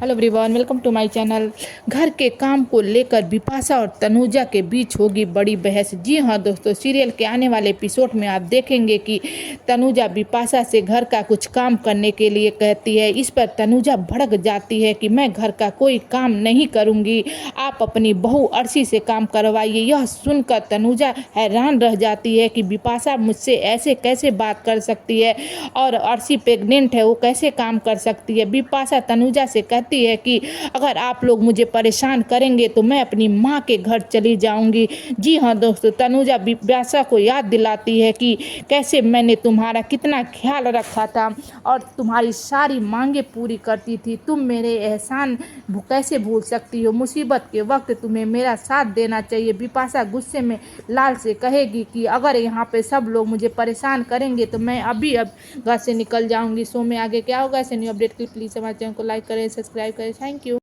Hello everyone, welcome to my channel. घर के काम को लेकर बिपाशा और तनुजा के बीच होगी बड़ी बहस। जी हाँ दोस्तों, सीरियल के आने वाले एपिसोड में आप देखेंगे कि तनुजा बिपाशा से घर का कुछ काम करने के लिए कहती है। इस पर तनुजा भड़क जाती है कि मैं घर का कोई काम नहीं करूँगी, आप अपनी बहू अर्शी से काम करवाइए। यह सुनकर तनुजा हैरान रह जाती है कि बिपाशा मुझसे ऐसे कैसे बात कर सकती है और अर्शी प्रेग्नेंट है, वो कैसे काम कर सकती है। बिपाशा तनुजा से कहती है कि अगर आप लोग मुझे परेशान करेंगे तो मैं अपनी माँ के घर चली जाऊंगी। जी हाँ दोस्तों, तनुजा बिपाशा को याद दिलाती है कि कैसे मैंने तुम्हारा कितना ख्याल रखा था और तुम्हारी सारी मांगे पूरी करती थी। तुम मेरे एहसान कैसे भूल सकती हो। मुसीबत के वक्त तुम्हें मेरा साथ देना चाहिए। बिपाशा गुस्से में लाल से कहेगी कि अगर यहाँ पे सब लोग मुझे परेशान करेंगे तो मैं अभी अब घर से निकल जाऊंगी। शो में आगे क्या होगा, ऐसे न्यू अपडेट के लिए प्लीज़ हमारे चैनल को लाइक करें, सब्सक्राइब करें। Thank you.